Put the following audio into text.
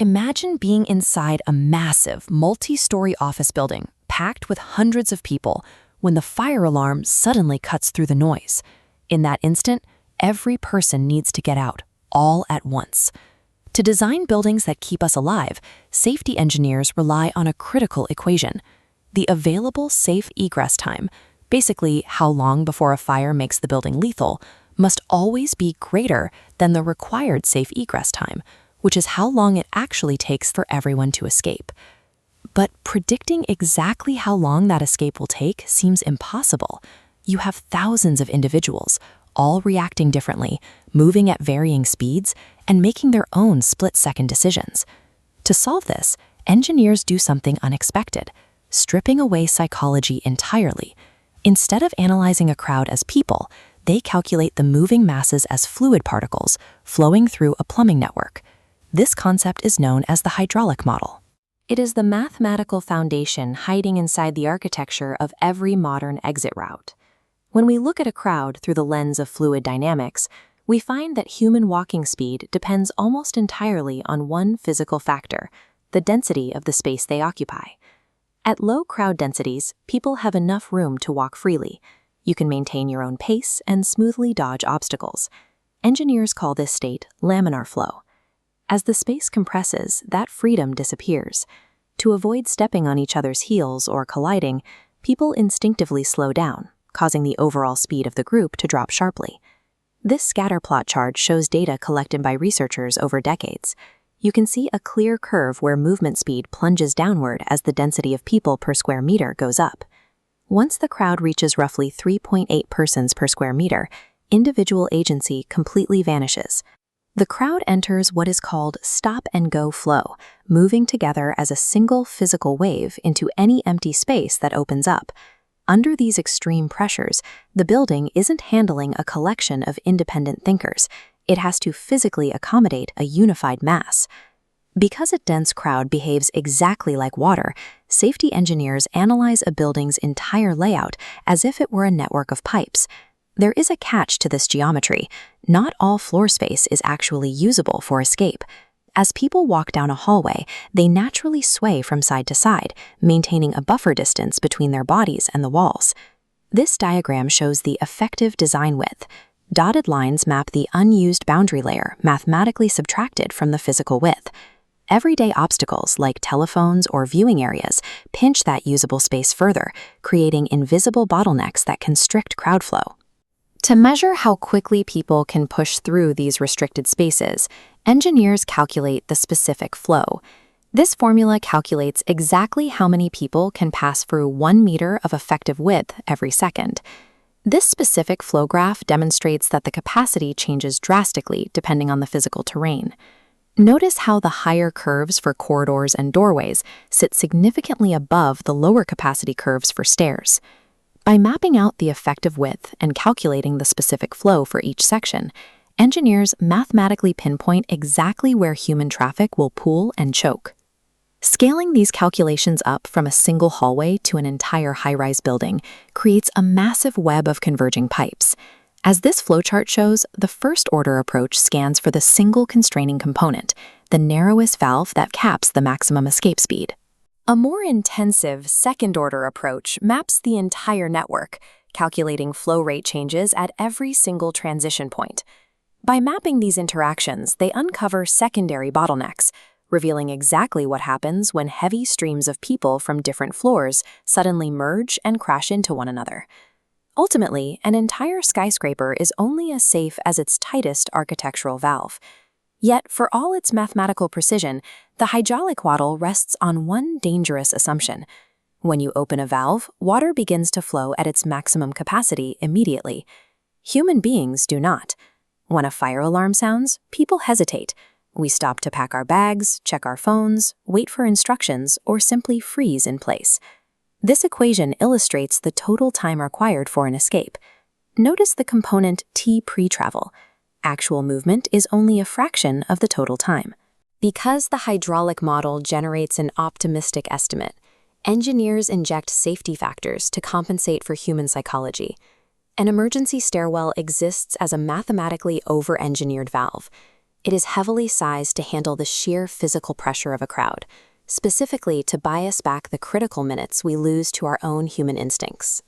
Imagine being inside a massive, multi-story office building, packed with hundreds of people, when the fire alarm suddenly cuts through the noise. In that instant, every person needs to get out, all at once. To design buildings that keep us alive, safety engineers rely on a critical equation: the available safe egress time, basically how long before a fire makes the building lethal, must always be greater than the required safe egress time, which is how long it actually takes for everyone to escape. But predicting exactly how long that escape will take seems impossible. You have thousands of individuals, all reacting differently, moving at varying speeds, and making their own split-second decisions. To solve this, engineers do something unexpected: stripping away psychology entirely. Instead of analyzing a crowd as people, they calculate the moving masses as fluid particles flowing through a plumbing network. This concept is known as the hydraulic model. It is the mathematical foundation hiding inside the architecture of every modern exit route. When we look at a crowd through the lens of fluid dynamics, we find that human walking speed depends almost entirely on one physical factor: the density of the space they occupy. At low crowd densities, people have enough room to walk freely. You can maintain your own pace and smoothly dodge obstacles. Engineers call this state laminar flow. As the space compresses, that freedom disappears. To avoid stepping on each other's heels or colliding, people instinctively slow down, causing the overall speed of the group to drop sharply. This scatter plot chart shows data collected by researchers over decades. You can see a clear curve where movement speed plunges downward as the density of people per square meter goes up. Once the crowd reaches roughly 3.8 persons per square meter, individual agency completely vanishes. The crowd enters what is called stop-and-go flow, moving together as a single physical wave into any empty space that opens up. Under these extreme pressures, the building isn't handling a collection of independent thinkers. It has to physically accommodate a unified mass. Because a dense crowd behaves exactly like water, safety engineers analyze a building's entire layout as if it were a network of pipes. There is a catch to this geometry. Not all floor space is actually usable for escape. As people walk down a hallway, they naturally sway from side to side, maintaining a buffer distance between their bodies and the walls. This diagram shows the effective design width. Dotted lines map the unused boundary layer mathematically subtracted from the physical width. Everyday obstacles like telephones or viewing areas pinch that usable space further, creating invisible bottlenecks that constrict crowd flow. To measure how quickly people can push through these restricted spaces, engineers calculate the specific flow. This formula calculates exactly how many people can pass through 1 meter of effective width every second. This specific flow graph demonstrates that the capacity changes drastically depending on the physical terrain. Notice how the higher curves for corridors and doorways sit significantly above the lower capacity curves for stairs. By mapping out the effective width and calculating the specific flow for each section, engineers mathematically pinpoint exactly where human traffic will pool and choke. Scaling these calculations up from a single hallway to an entire high-rise building creates a massive web of converging pipes. As this flowchart shows, the first-order approach scans for the single constraining component, the narrowest valve that caps the maximum escape speed. A more intensive second-order approach maps the entire network, calculating flow rate changes at every single transition point. By mapping these interactions, they uncover secondary bottlenecks, revealing exactly what happens when heavy streams of people from different floors suddenly merge and crash into one another. Ultimately, an entire skyscraper is only as safe as its tightest architectural valve. Yet, for all its mathematical precision, the hydraulic model rests on one dangerous assumption. When you open a valve, water begins to flow at its maximum capacity immediately. Human beings do not. When a fire alarm sounds, people hesitate. We stop to pack our bags, check our phones, wait for instructions, or simply freeze in place. This equation illustrates the total time required for an escape. Notice the component T pre-travel. Actual movement is only a fraction of the total time. Because the hydraulic model generates an optimistic estimate, engineers inject safety factors to compensate for human psychology. An emergency stairwell exists as a mathematically over-engineered valve. It is heavily sized to handle the sheer physical pressure of a crowd, specifically to buy us back the critical minutes we lose to our own human instincts.